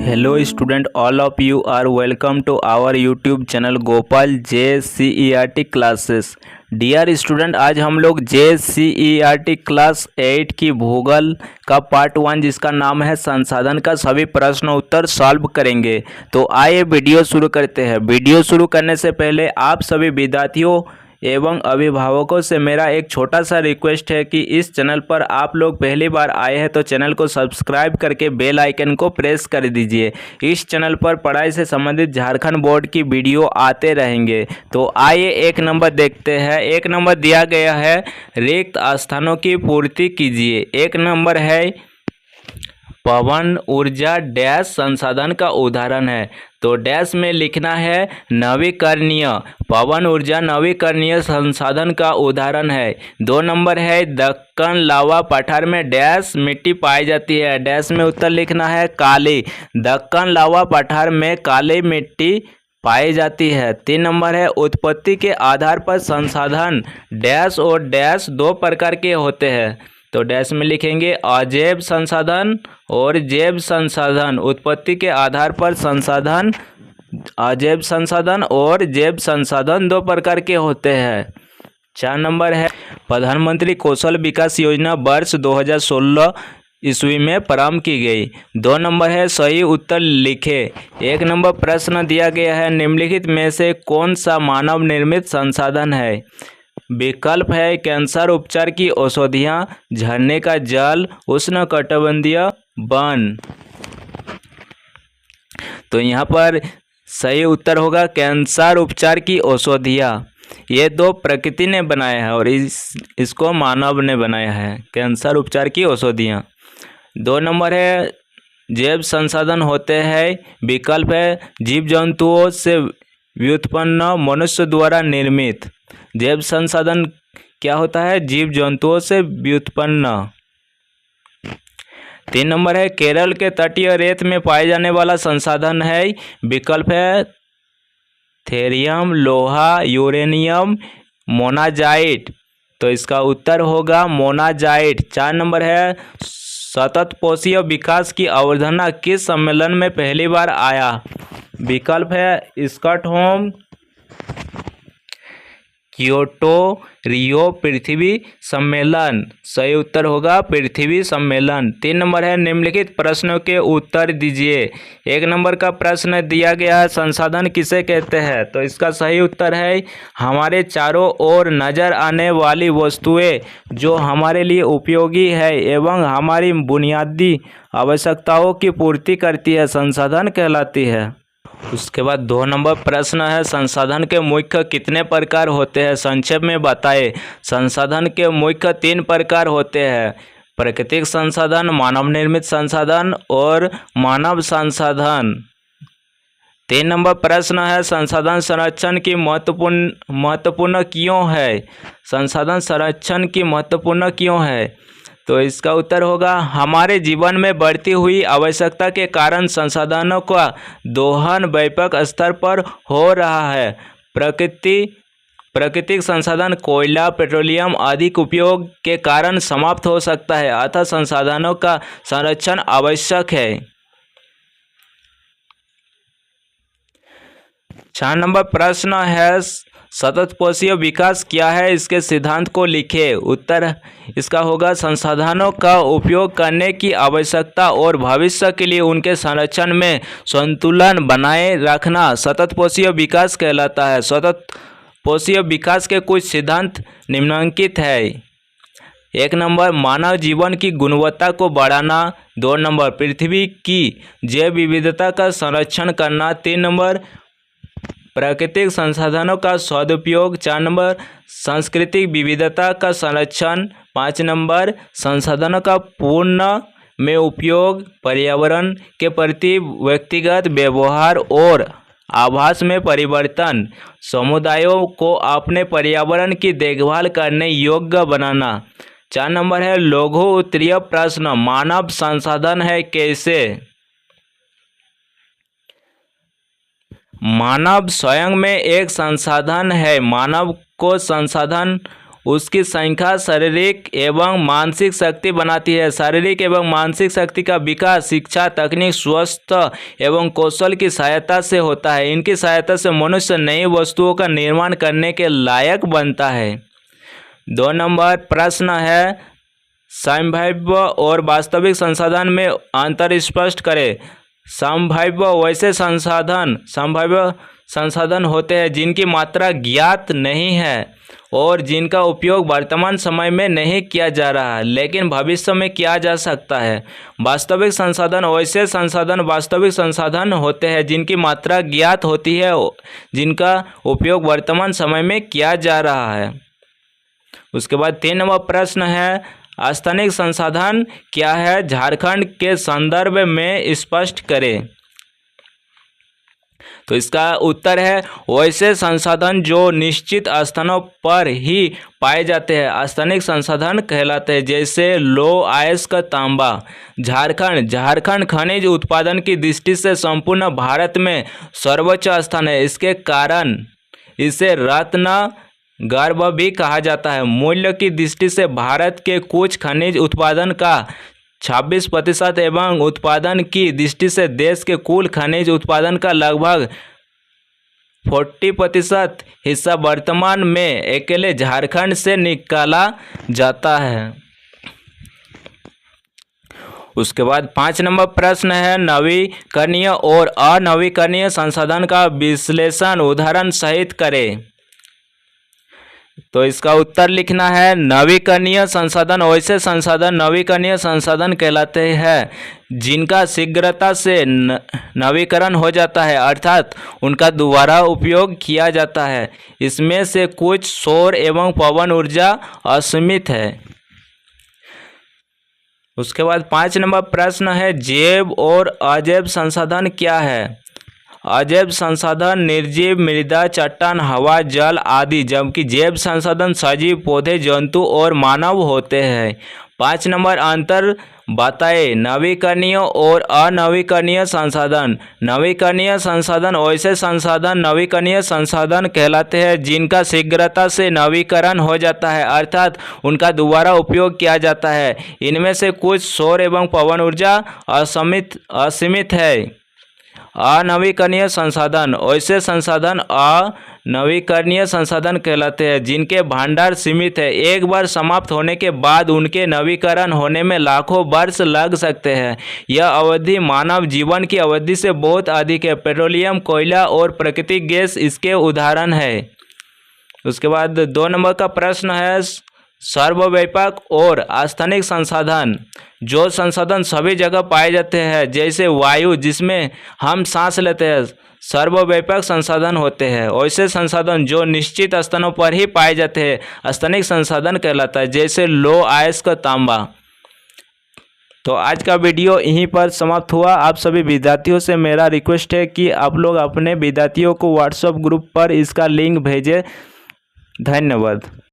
Hello student, all of you are welcome to our YouTube channel Gopal JCERT classes. Dear student, आज हम लोग JCERT class 8 की भूगोल का पार्ट 1 जिसका नाम है संसाधन का सभी प्रश्न उत्तर सॉल्व करेंगे। तो आइए वीडियो शुरू करते हैं। वीडियो शुरू करने से पहले आप सभी विद्यार्थियों एवं अभिभावकों से मेरा एक छोटा सा रिक्वेस्ट है कि इस चैनल पर आप लोग पहली बार आए हैं तो चैनल को सब्सक्राइब करके बेल आइकन को प्रेस कर दीजिए। इस चैनल पर पढ़ाई से संबंधित झारखंड बोर्ड की वीडियो आते रहेंगे। तो आइए एक नंबर देखते हैं। एक नंबर दिया गया है रिक्त स्थानों की पूर्ति कीजिए। एक नंबर है पवन ऊर्जा डैश संसाधन का उदाहरण है। तो डैश में लिखना है नवीकरणीय। पवन ऊर्जा नवीकरणीय संसाधन का उदाहरण है। 2 नंबर है दक्कन लावा पठार में डैश मिट्टी पाई जाती है। डैश में उत्तर लिखना है काली। दक्कन लावा पठार में काली मिट्टी पाई जाती है। 3 नंबर है उत्पत्ति के आधार पर संसाधन डैश और डैश 2 प्रकार के होते हैं। तो डैश में लिखेंगे अजैव संसाधन और जैव संसाधन। उत्पत्ति के आधार पर संसाधन अजैव संसाधन और जैव संसाधन 2 प्रकार के होते हैं। 4 नंबर है प्रधानमंत्री कौशल विकास योजना वर्ष 2016 ईस्वी में प्रारंभ की गई। 2 नंबर है सही उत्तर लिखे। 1 नंबर प्रश्न दिया गया है निम्नलिखित में से कौन सा मानव निर्मित संसाधन है। विकल्प है कैंसर उपचार की औषधियाँ, झरने का जल, उष्णकटिबंधीय वन। तो यहाँ पर सही उत्तर होगा कैंसर उपचार की औषधियाँ। ये 2 प्रकृति ने बनाया है और इसको मानव ने बनाया है, कैंसर उपचार की औषधियाँ। 2 नंबर है जैव संसाधन होते हैं। विकल्प है जीव जंतुओं से व्युत्पन्न मनुष्य द्वारा निर्मित। जैव संसाधन क्या होता है? जीव जंतुओं से व्युत्पन्न। 3 नंबर है केरल के तटीय रेत में पाए जाने वाला संसाधन है। विकल्प है थेरियम, लोहा, यूरेनियम, मोनाजाइट। तो इसका उत्तर होगा मोनाजाइट। 4 नंबर है सतत पोषीय विकास की अवधारणा किस सम्मेलन में पहली बार आया। विकल्प है स्टॉकहोम, क्योटो, रियो, पृथ्वी सम्मेलन। सही उत्तर होगा पृथ्वी सम्मेलन। 3 नंबर है निम्नलिखित प्रश्नों के उत्तर दीजिए। 1 नंबर का प्रश्न दिया गया है संसाधन किसे कहते हैं। तो इसका सही उत्तर है हमारे चारों ओर नजर आने वाली वस्तुएं जो हमारे लिए उपयोगी है एवं हमारी बुनियादी आवश्यकताओं की पूर्ति करती है, संसाधन कहलाती है। उसके बाद 2 नंबर प्रश्न है संसाधन के मुख्य कितने प्रकार होते हैं, संक्षेप में बताएं। संसाधन के मुख्य 3 प्रकार होते हैं, प्राकृतिक संसाधन, मानव निर्मित संसाधन और मानव संसाधन। 3 नंबर प्रश्न है संसाधन संरक्षण की महत्वपूर्ण क्यों है। संसाधन संरक्षण की महत्वपूर्ण क्यों है। तो इसका उत्तर होगा हमारे जीवन में बढ़ती हुई आवश्यकता के कारण संसाधनों का दोहन व्यापक स्तर पर हो रहा है। प्राकृतिक संसाधन कोयला, पेट्रोलियम आदि के उपयोग के कारण समाप्त हो सकता है, अतः संसाधनों का संरक्षण आवश्यक है। 4 नंबर प्रश्न है सतत पोषीय विकास क्या है, इसके सिद्धांत को लिखे। उत्तर इसका होगा संसाधनों का उपयोग करने की आवश्यकता और भविष्य के लिए उनके संरक्षण में संतुलन बनाए रखना सतत पोषीय विकास कहलाता है। सतत पोषीय विकास के कुछ सिद्धांत निम्नलिखित है। 1 नंबर मानव जीवन की गुणवत्ता को बढ़ाना। 2 नंबर पृथ्वी की जैव विविधता का संरक्षण करना। 3 नंबर प्राकृतिक संसाधनों का सदुपयोग। 4 नंबर सांस्कृतिक विविधता का संरक्षण। 5 नंबर संसाधनों का पूर्ण में उपयोग, पर्यावरण के प्रति व्यक्तिगत व्यवहार और आवास में परिवर्तन, समुदायों को अपने पर्यावरण की देखभाल करने योग्य बनाना। 4 नंबर है लघु उत्तरीय प्रश्न मानव संसाधन है कैसे। मानव स्वयं में एक संसाधन है। मानव को संसाधन उसकी संख्या शारीरिक एवं मानसिक शक्ति बनाती है। शारीरिक एवं मानसिक शक्ति का विकास शिक्षा, तकनीक, स्वास्थ्य एवं कौशल की सहायता से होता है। इनकी सहायता से मनुष्य नई वस्तुओं का निर्माण करने के लायक बनता है। 2 नंबर प्रश्न है, संभाव्य और वास्तविक संसाधन में अंतर स्पष्ट करें। संभाव्य वैसे संभाव्य संसाधन होते हैं जिनकी मात्रा ज्ञात नहीं है और जिनका उपयोग वर्तमान समय में नहीं किया जा रहा है लेकिन भविष्य में किया जा सकता है। वास्तविक संसाधन वैसे वास्तविक संसाधन होते हैं जिनकी मात्रा ज्ञात होती है, जिनका उपयोग वर्तमान समय में किया जा रहा है। उसके बाद 3 नंबर प्रश्न है, स्थानिक संसाधन क्या है, झारखंड के संदर्भ में स्पष्ट करें। तो इसका उत्तर है वैसे संसाधन जो निश्चित स्थानों पर ही पाए जाते हैं स्थानिक संसाधन कहलाते हैं। जैसे लो अयस्क तांबा। झारखंड खनिज उत्पादन की दृष्टि से संपूर्ण भारत में सर्वोच्च स्थान है। इसके कारण इसे रत्न गर्भ भी कहा जाता है। मूल्य की दृष्टि से भारत के कुछ खनिज उत्पादन का 26% एवं उत्पादन की दृष्टि से देश के कुल खनिज उत्पादन का लगभग 40% हिस्सा वर्तमान में अकेले झारखंड से निकाला जाता है। उसके बाद 5 नंबर प्रश्न है, नवीकरणीय और अनवीकरणीय संसाधन का विश्लेषण उदाहरण सहित करें। तो इसका उत्तर लिखना है, नवीकरणीय संसाधन वैसे नवीकरणीय संसाधन कहलाते हैं जिनका शीघ्रता से नवीकरण हो जाता है अर्थात उनका दोबारा उपयोग किया जाता है। इसमें से कुछ सौर एवं पवन ऊर्जा असीमित है। उसके बाद 5 नंबर प्रश्न है, जैव और अजैव संसाधन क्या है। अजैव संसाधन निर्जीव मृदा, चट्टान, हवा, जल आदि, जबकि जैव संसाधन सजीव, पौधे, जंतु और मानव होते हैं। 5 नंबर अंतर बताए, नवीकरणीय और अनवीकरणीय संसाधन। नवीकरणीय संसाधन वैसे नवीकरणीय संसाधन कहलाते हैं जिनका शीघ्रता से नवीकरण हो जाता है अर्थात उनका दोबारा उपयोग किया जाता है। इनमें से कुछ सौर एवं पवन ऊर्जा असीमित है। अनवीकरणीय संसाधन वैसे अनवीकरणीय संसाधन कहलाते हैं जिनके भंडार सीमित है। एक बार समाप्त होने के बाद उनके नवीकरण होने में लाखों वर्ष लग सकते हैं। यह अवधि मानव जीवन की अवधि से बहुत अधिक है। पेट्रोलियम, कोयला और प्राकृतिक गैस इसके उदाहरण है। उसके बाद 2 नंबर का प्रश्न है, सर्वव्यापक और स्थानिक संसाधन। जो संसाधन सभी जगह पाए जाते हैं जैसे वायु जिसमें हम सांस लेते हैं सर्वव्यापक संसाधन होते हैं। वैसे संसाधन जो निश्चित स्थानों पर ही पाए जाते हैं स्थानिक संसाधन कहलाता है जैसे लो अयस्क तांबा। तो आज का वीडियो यहीं पर समाप्त हुआ। आप सभी विद्यार्थियों से मेरा रिक्वेस्ट है कि आप लोग अपने विद्यार्थियों को व्हाट्सएप ग्रुप पर इसका लिंक भेजें। धन्यवाद।